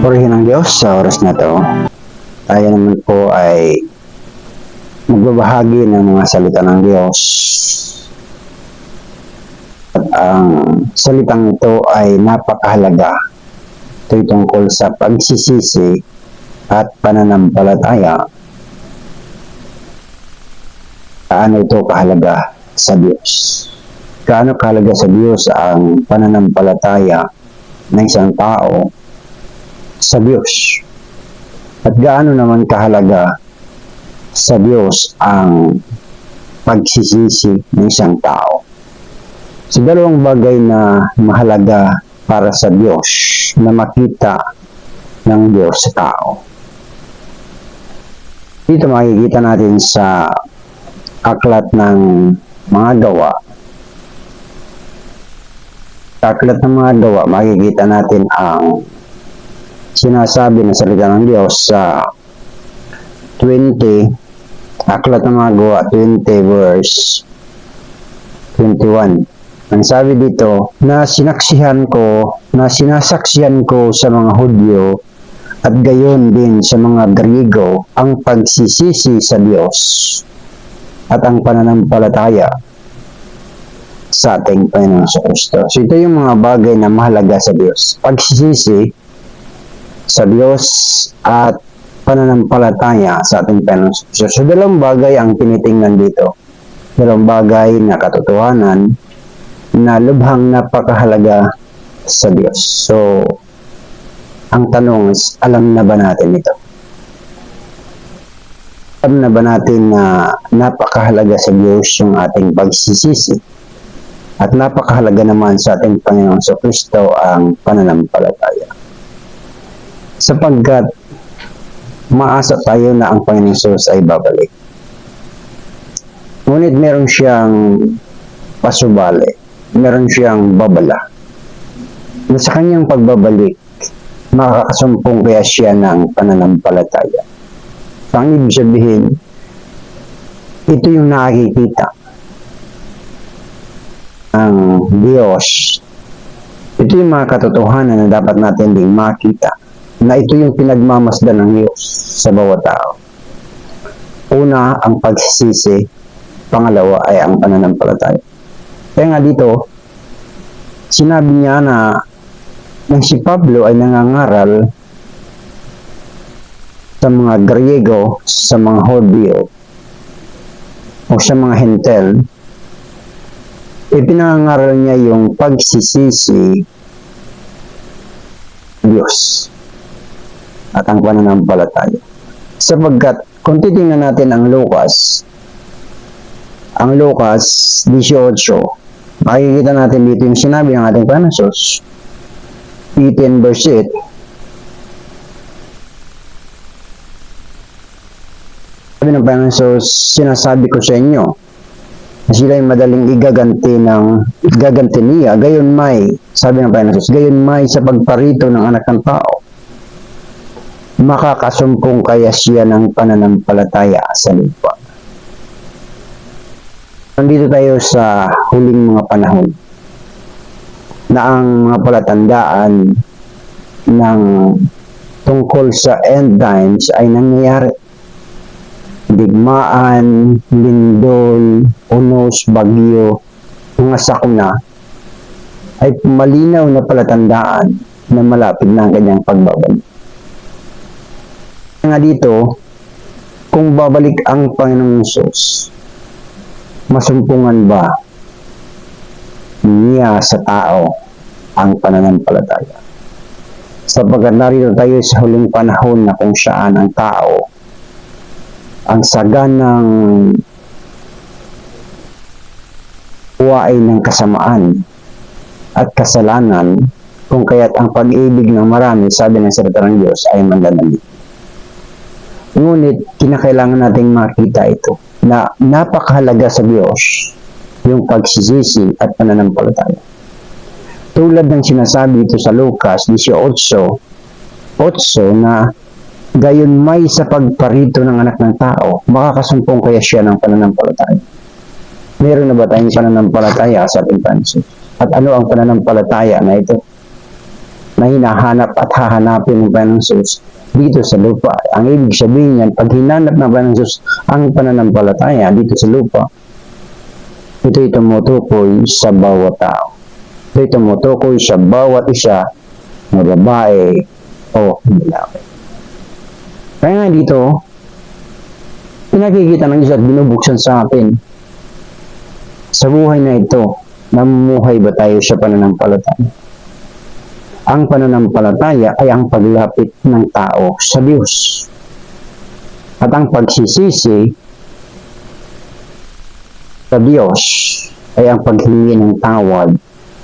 Purihin ng Diyos sa oras na to. Tayo naman po ay magbabahagi ng mga salita ng Diyos. At ang salitang ito ay napakahalaga. Ito'y tungkol sa pagsisisi at pananampalataya. Kaano ito kahalaga sa Diyos? Kaano kahalaga sa Diyos ang pananampalataya ng isang tao sa Diyos? At gaano naman kahalaga sa Diyos ang pagsisisi ng isang tao? So, dalawang bagay na mahalaga para sa Diyos na makita ng Diyos sa tao. Dito makikita natin sa aklat ng mga gawa. Sa aklat ng mga gawa, makikita natin ang sinasabi ng salita ng Diyos sa 20, aklat ng mga gawa 20 verse 21. Ang sabi dito, na sinasaksihan ko sa mga Hudyo at gayon din sa mga Griego ang pagsisisi sa Diyos at ang pananampalataya sa ating Panginoon sa Kristo. So ito yung mga bagay na mahalaga sa Diyos. Pagsisisi sa Diyos at pananampalataya sa ating Panginoon sa Kristo. So dalawang bagay ang tinitingnan dito. Dalawang bagay na katotohanan na lubhang napakahalaga sa Diyos. So ang tanong is, alam na ba natin ito? Alam na ba natin na napakahalaga sa Diyos yung ating pagsisisi? At napakahalaga naman sa ating Panginoon sa Kristo ang pananampalataya. Sapagkat maasa tayo na ang Panginoon Jesus ay babalik. Ngunit meron siyang pasubali, meron siyang babala. Na sa kanyang pagbabalik, makakasumpong kaya siya ng pananampalataya. So, ang ibig sabihin, ito yung nakikita ang Diyos. Ito yung mga katotohanan na dapat natin ding makita, na ito yung pinagmamasdan ng Diyos sa bawat tao. Una, ang pagsisisi. Pangalawa ay ang pananampalataya. Kaya nga dito, sinabi niya na si Pablo ay nangangaral sa mga Griego, sa mga Hudyo, o sa mga Hentel. Ipinangaral niya yung pagsisisi Diyos at ang pananampalataya. Sapagkat kung titingnan natin ang Lucas 18, makikita natin dito yung sinabi ng ating Panginoon Jesus, 18 verse 8. Sabi ng Panginoon Jesus, sinasabi ko sa inyo, sila ay madaling igaganti niya, gayon may, sabi ng Panginoon Jesus, gayon may sa pagparito ng anak ng tao. Makakasumpong kaya siya ng pananampalataya sa lupa. Nandito tayo sa huling mga panahon na ang mga palatandaan ng tungkol sa end times ay nangyayari. Digmaan, lindol, unos, bagyo, mga sakuna ay malinaw na palatandaan na malapit na ang kanyang pagbabalik. Nga dito, kung babalik ang Panginoong Jesus, masumpungan ba niya sa tao ang pananampalataya? Sapagkat narito tayo sa huling panahon na kung saan ang tao ang saganang buhay ng kasamaan at kasalanan, kung kaya't ang pag-ibig ng marami, sabi ng salita ng Diyos, ay mandanali. Ngunit kinakailangan nating makita ito na napakahalaga sa Diyos yung pagsisisi at pananampalataya. Tulad ng sinasabi ito sa Lucas 18:8 na gayon may sa pagparito ng anak ng tao, makakasumpong kaya siya ng pananampalataya. Meron na ba tayong pananampalataya sa ating pansin? At ano ang pananampalataya na ito? na hinahanap at hahanapin ng Panginoong Diyos dito sa lupa. Ang ibig sabihin niyan, pag hinanap ng Panginoong Diyos ang pananampalataya dito sa lupa, ito'y tumutukoy sa bawat tao. Ito'y tumutukoy sa bawat isa na babae o lalaki. Kaya nga dito, pinakikita ng Diyos at binubuksan sa atin sa buhay na ito, namumuhay ba tayo sa pananampalataya? Ang pananampalataya ay ang paglapit ng tao sa Diyos. At ang pagsisisi sa Diyos ay ang paghingi ng tawad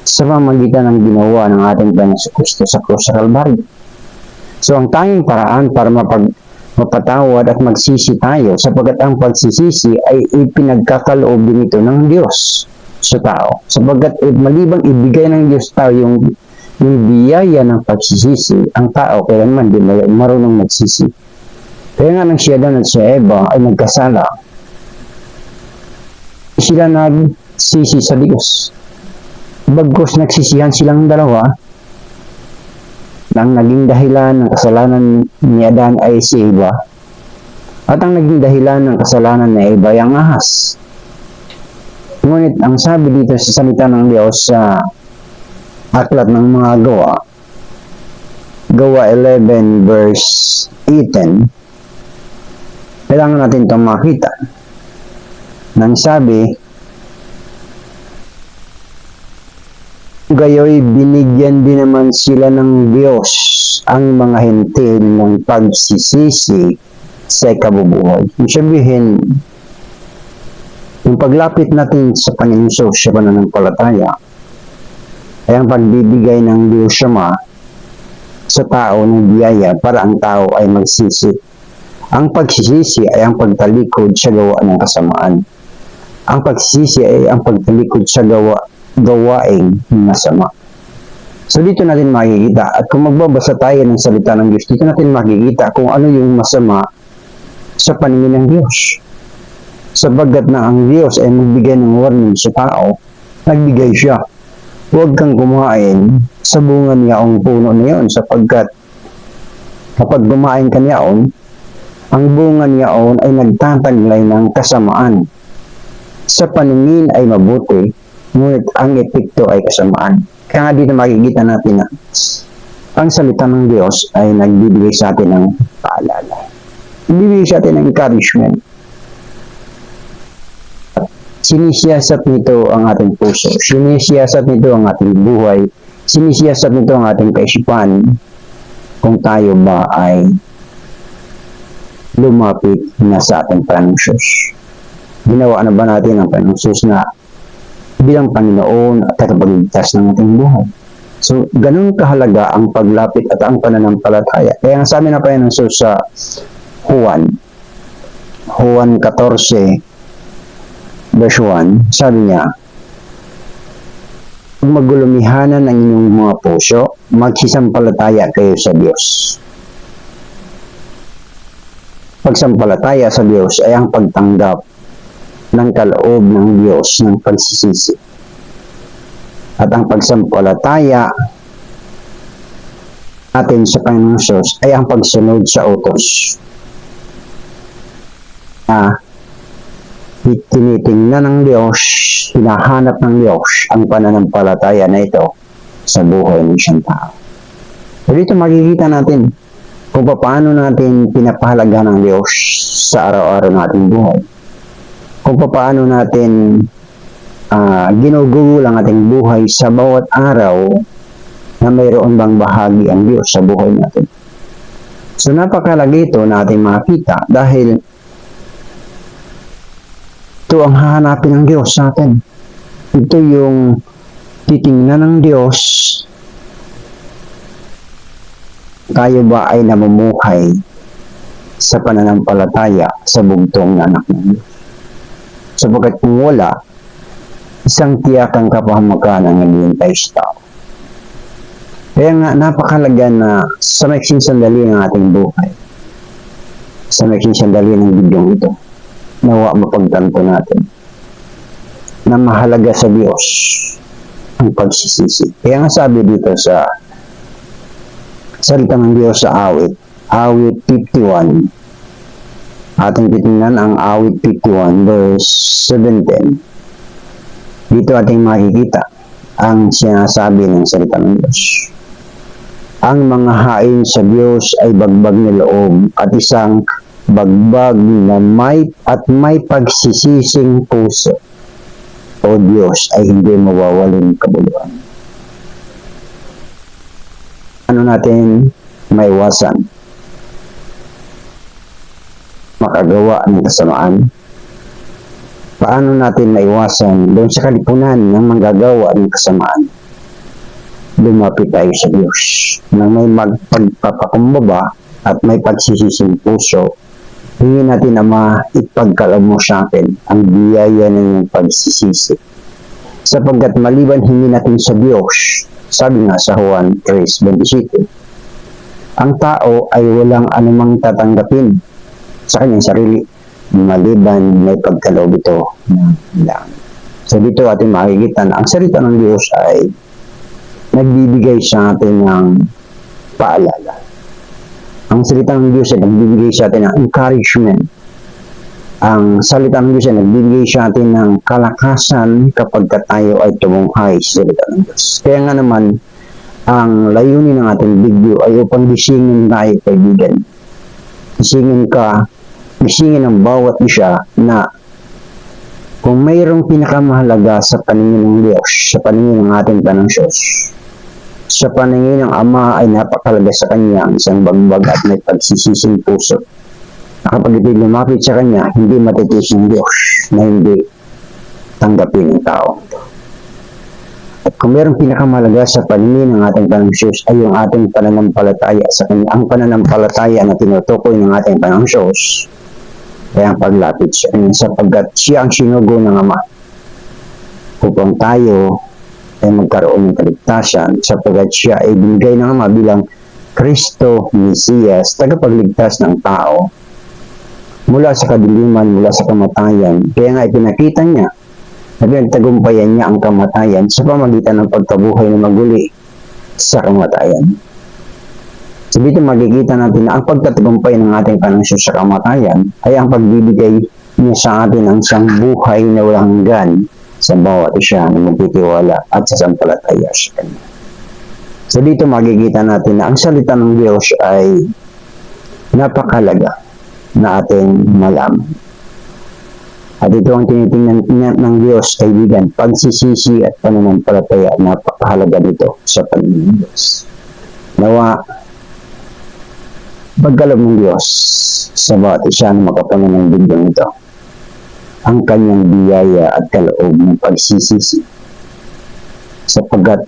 sa pamamagitan ng ginawa ng ating Panginoong Kristo sa krus sa Kalbaryo. So ang tanging paraan para mapatawad at magsisi tayo, sapagkat ang pagsisisi ay ipinagkakaloob din ito ng Diyos sa tao. Sapagkat malibang ibigay ng Diyos tao yung biyaya ng pagsisisi, ang tao kailanman din marunong magsisi. Kaya nga nang si Adan at si Eva ay nagkasala, sila nagsisi sa Diyos. Bagkus nagsisihan silang dalawa, ang naging dahilan ng kasalanan ni Adan ay si Eva, at ang naging dahilan ng kasalanan ni Eva ay ang ahas. Ngunit ang sabi dito sa salita ng Diyos sa Aklat ng mga Gawa, Gawa 11 verse 18, kailangan natin itong makita. Nang sabi, gayoy binigyan din naman sila ng Diyos ang mga hentil ng pagsisisi sa kabubuhay. Ibig sabihin, yung paglapit natin sa Panginoon sa pananampalataya, ay ang pagbibigay ng Diyos Ama sa tao ng biyaya para ang tao ay magsisi. Ang pagsisisi ay ang pagtalikod sa gawa ng kasamaan. Ang pagsisisi ay ang pagtalikod sa gawaing masama. So dito natin makikita, at kung magbabasa tayo ng salita ng Diyos, dito natin makikita kung ano yung masama sa paningin ng Diyos. Sabagat na ang Diyos ay magbigay ng warning sa tao, nagbigay siya. Huwag kang kumain sa bunga niyaong puno na yun, sapagkat kapag kumain ka niyaon, ang bunga niyaon ay nagtataglay ng kasamaan. Sa paningin ay mabuti, ngunit ang epekto ay kasamaan. Kaya nga dito makikita natin na ang salita ng Diyos ay nagbibigay sa atin ng paalala. Nagbibigay sa atin ng encouragement. Sinisiyasat nito ang ating puso, sinisiyasat nito ang ating buhay, sinisiyasat nito ang ating kaisipan kung tayo ba ay lumapit na sa ating Panginoong Diyos. Ginawa na ba natin ang Panginoong Diyos na bilang Panginoon at tagapagligtas ng ating buhay? So, ganun kahalaga ang paglapit at ang pananampalataya. Kaya ang sabi na Panginoong Diyos sa Juan 14, verse 1, sabi niya, magulumihanan ng inyong mga puso, magsisampalataya kayo sa Diyos. Pagsampalataya sa Diyos ay ang pagtanggap ng kaloob ng Diyos ng pagsisisi. At ang pagsampalataya natin sa Panginoong Diyos ay ang pagsunod sa utos. Tinitingnan ng Diyos, hinahanap ng Diyos ang pananampalataya na ito sa buhay ng isang tao. So dito makikita natin kung paano natin pinapahalaga ng Diyos sa araw-araw nating buhay. Kung paano natin ginugugol ang ating buhay sa bawat araw na mayroon bang bahagi ang Diyos sa buhay natin. So napakalaga ito na ating makita dahil ito ang hahanapin ng Diyos sa atin. Ito yung titingnan ng Diyos. Tayo ba ay namumuhay sa pananampalataya sa bugtong na anak ng Diyos? Sapagkat kung wala, isang tiyakang kapahamakan ang naghihintay sa tao. Kaya nga, napakalaga na sa maiksing sandali ng ating buhay, sa maiksing sandali ng bidyong ito, nawa mapagtanto natin na mahalaga sa Diyos ang pagsisisi. Kaya nga sabi dito sa Salita ng Diyos sa awit. Awit 51. Ating titingnan ang awit 51 verse 17. Dito ating makikita ang sinasabi ng salita ng Diyos. Ang mga hain sa Diyos ay bagbag na loob at isang bagbag na may pagsisising puso. O Diyos ay hindi mawawaling kabuluhan. Ano natin maiwasan? Makagawa ng kasamaan. Paano natin maiwasan doon sa kalipunan ng manggagawa ng kasamaan? Lumapit tayo sa Diyos na may magpagpapakumbaba at may pagsisising puso. Hingi natin, Ama, ipagkaloob mo sa akin ang biyaya ng iyong pagsisisi. Sapagkat maliban hingi natin sa Diyos, sabi nga sa Juan 3:27, ang tao ay walang anumang tatanggapin sa kanyang sarili, maliban may pagkaloob ito ng langit. So dito ating makikita na ang salita ng Diyos ay nagbibigay sa atin ng paalala. Ang salita ng Diyos ay nagbibigay sa atin ng encouragement. Ang salita ng Diyos ay nagbibigay sa atin ng kalakasan kapag tayo ay tumunghay sa salita ng Diyos. Kaya nga naman, ang layunin ng ating video ay upang gisingin tayo, kaibigan. Gisingin ang bawat isa na kung mayroong pinakamahalaga sa paningin ng Diyos, sa paningin ng ating Panginoon, sa paningin ng Ama ay napakalaga sa Kanya ang isang bagbag at may pagsisising puso. Kapag ito'y lumapit sa Kanya, hindi matitis ng Diyos na hindi tanggapin ng tao. At kung mayroong pinakamahalaga sa paningin ng ating Panginoon ay yung ating pananampalataya sa Kanya. Ang pananampalataya na tinutukoy ng ating Panginoon ay ang paglapit sa Kanya sapagkat Siya ang sinugo ng Ama upang tayo ay magkaroon ng kaligtasan sapagkat Siya ay binigay ng Ama bilang Kristo, Mesiyas, tagapagligtas ng tao mula sa kadiliman, mula sa kamatayan. Kaya nga ipinakita niya na pinagtagumpayan niya ang kamatayan sa pamagitan ng pagkabuhay na maguli sa kamatayan. So dito makikita natin na ang pagtatagumpay ng ating Panginoon sa kamatayan ay ang pagbibigay niya sa atin ng isang buhay na walang hanggan sa bawat isa na magtitiwala at sasampalataya sa Kanya. So dito makikita natin na ang salita ng Diyos ay napakalaga na ating malaman. At ito ang tinitingnan ng Diyos, kaibigan, pagsisisi at pananampalataya, napakahalaga dito sa paningin ng Diyos. Nawa, pagkaloob ng Diyos sa bawat isa na makapanan ng bigyan ito, ang kanyang biyaya at kaloob ng pagsisisi. Sapagkat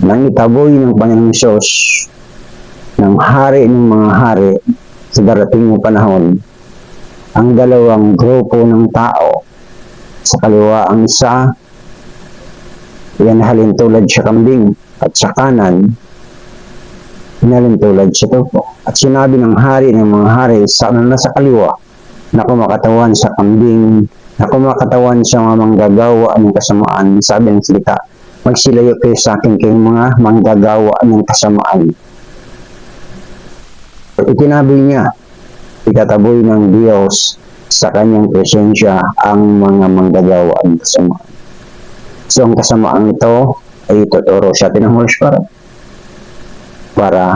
nang itaboy ng Panginoong Diyos ng hari ng mga hari sa darating ng panahon, ang dalawang grupo ng tao sa kaliwa ang isa, yan halintulad sa kambing at sa kanan, halintulad sa tupo. At sinabi ng hari ng mga hari sa nasa kaliwa na kumakatawan sa kambing, na kumakatawan sa mga manggagawa ng kasamaan, sabi ng salita, magsilayo kayo sa akin kayong mga manggagawa ng kasamaan. Itinaboy niya, itataboy ng Diyos sa kanyang presensya ang mga manggagawa ng kasamaan. So ang kasamaan ito ay ituturo sa atin ng Holy Spirit para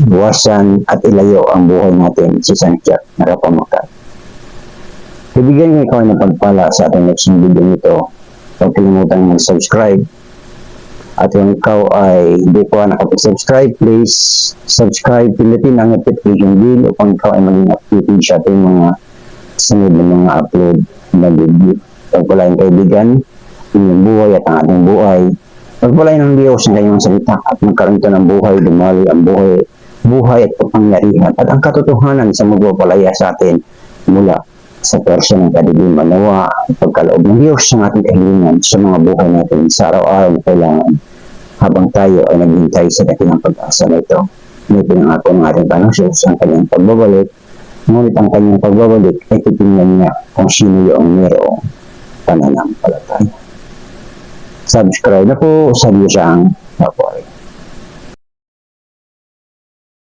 buwasan at ilayo ang buhay natin sa santiyak na kapamakan. Ibigay niyo ikaw ng pagpala sa ating next video nito. Huwag kalimutan mag-subscribe. At kung ikaw ay hindi pa nakapag-subscribe, please subscribe, pindutin ang notification bell upang ikaw ay maging updated sa ating mga sunod na mga upload na video. Pagpalain kaibigan, inyong buhay at ang ating buhay. Pagpalain ng Diyos ng kanyang salita at magkaroon ito ng buhay, dumali ang buhay at kapangyarihan at ang katotohanan sa magpapalaya sa atin mula sa persyon ng kadiliman. Nawa pagkaloob ng Diyos sa ating kahilingan sa mga buhay natin sa araw-araw na kailangan habang tayo ay naghintay sa dakilang pag-asa na ito. May pinangako ng ating Panginoon ang kanyang pagbabalik, ngunit ang kanyang pagbabalik ay titingnan niya kung sino yung mayroong pananampalataya. Subscribe na po sa Diyos ang Mapuri.